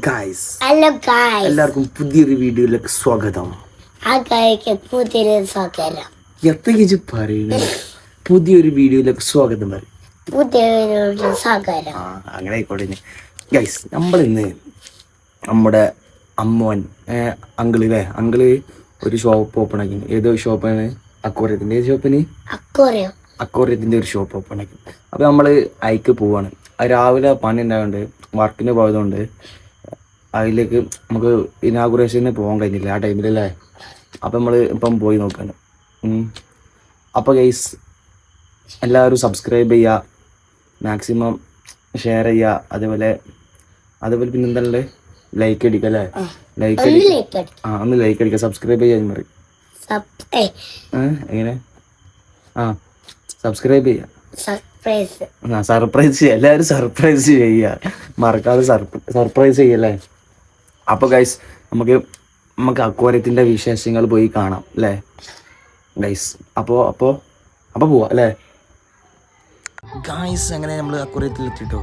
Guys എല്ലാവർക്കും പുതിയൊരു വീഡിയോയിലേക്ക് സ്വാഗതം. എത്രയ്ക്ക് പറയുന്നത് പുതിയൊരു വീഡിയോയിലേക്ക് സ്വാഗതം പറയും. അങ്ങനെ ആയിക്കോട്ടെ. ഗൈസ്, നമ്മളിന്ന് നമ്മുടെ അമ്മോൻ അങ്കിള് ഒരു ഷോപ്പ് ഓപ്പൺ ആക്കി. ഏതോ ഷോപ്പാണ്? അക്വേറിയത്തിന്റെ. ഏത് ഷോപ്പിന്? അക്വേറിയത്തിന്റെ ഒരു ഷോപ്പ് ഓപ്പൺ ആക്കി. അപ്പൊ നമ്മള് അയക്ക് പോവാണ്. രാവിലെ പണി ഉണ്ടായതുകൊണ്ട്, വർക്കിന് പോയതുകൊണ്ട് അതിലേക്ക് നമുക്ക് ഇനാഗുറേഷന് പോകാൻ കഴിഞ്ഞില്ല ആ ടൈമിലല്ലേ. അപ്പം നമ്മൾ ഇപ്പം പോയി നോക്കാണ്. അപ്പോൾ ഗൈസ്, എല്ലാവരും സബ്സ്ക്രൈബ് ചെയ്യുക, മാക്സിമം ഷെയർ ചെയ്യുക, അതേപോലെ പിന്നെ എന്താ ലൈക്ക് അടിക്കുക അല്ലേ? ലൈക്ക് അടിക്കുക. ഒന്ന് ലൈക്ക് അടിക്കുക, സബ്സ്ക്രൈബ് ചെയ്യാൻ പറയും. എങ്ങനെ? സബ്സ്ക്രൈബ് ചെയ്യുക, സർപ്രൈസ് ചെയ്യുക. എല്ലാവരും സർപ്രൈസ് ചെയ്യുക, മറക്കാതെ സർപ്രൈസ് ചെയ്യല്ലേ. അപ്പോൾ ഗൈസ്, നമുക്ക് അക്വേറിയത്തിൻ്റെ വിശേഷങ്ങൾ പോയി കാണാം അല്ലേ ഗൈസ്? അപ്പോൾ പോവാം അല്ലേ ഗൈസ്? അങ്ങനെ നമ്മൾ അക്വേറിയത്തിൽ എത്തിട്ടോ.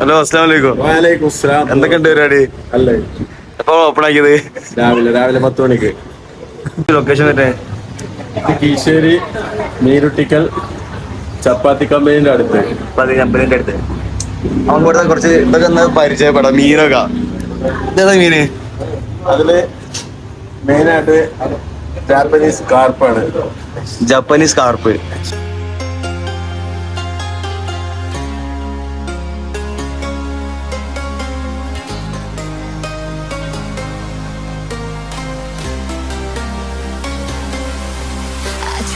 ഹലോ, അസ്സലാമു അലൈക്കും. വഅലൈക്കും അസ്സലാം. എന്തൊക്കെയുണ്ട് പരിപാടി? അല്ലേ, എപ്പോൾ ഓപ്പൺ ആക്കിയത്? രാവിലെ 10 മണിക്ക്. ലൊക്കേഷൻ തന്നെ കീശ്ശേരി മീനുട്ടിക്കൽ ചപ്പാത്തി കമ്പനീന്റെ അടുത്ത്. കമ്പനീൻ്റെ അടുത്ത്. അവൻ കൂടുതൽ കുറച്ച് ഇതൊക്കെ ഒന്ന് പരിചയപ്പെടാം. മീനൊക്കെ ഇതേതാ മീന്? അതില് മെയിനായിട്ട് ജാപ്പനീസ് കാർപ്പാണ്. Japanese carp.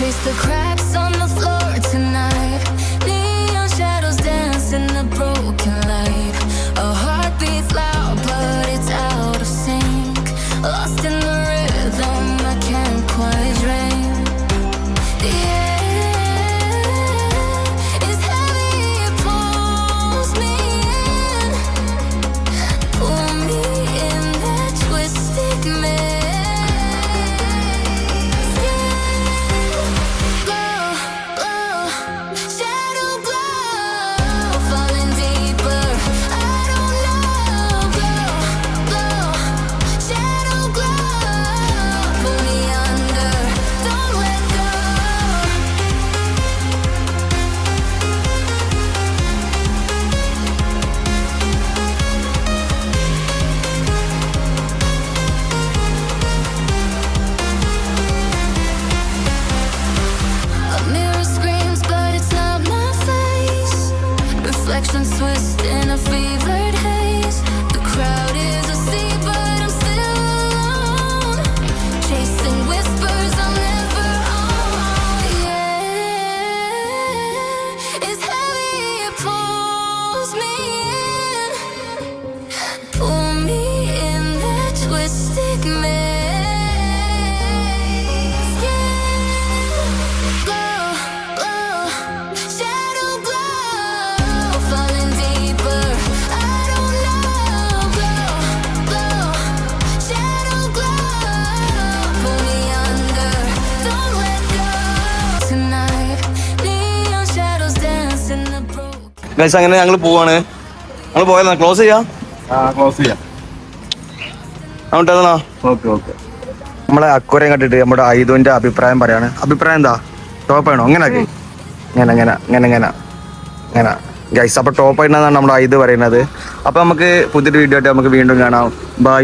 Trace the cracks on the floor tonight. Neon shadows dance in the broken light. A heart beats loud, but it's out of sync. Lost in the rhythm, I can't quite dream. The air is heavy, it pulls me in. Pull me in that twisted maze. Reflections twist in a fevered haze. The crowd is asleep, but I'm still alone, chasing whispers I'll never own. Yeah, it's heavy, it pulls me in. Pull me in that twisted maze. Guys, അങ്ങനെ ഞങ്ങൾ പോവാണ്. ഞങ്ങൾ പോയാലോ? Close ചെയ്യാം. Close ചെയ്യാം. അങ്ങോട്ട് okay. നമ്മളെ aquarium കണ്ടിട്ട് നമ്മുടെ ഐദുവിന്റെ അഭിപ്രായം പറയാണ്. അഭിപ്രായം എന്താ? ടോപ്പാണോ? ഇങ്ങനെ ഗൈസ്. അപ്പൊ ടോപ്പായിട്ടാണ് നമ്മുടെ ഐദ് പറയുന്നത്. അപ്പൊ നമുക്ക് പുതിയൊരു വീഡിയോ ആയിട്ട് നമുക്ക് വീണ്ടും കാണാം. ബൈ.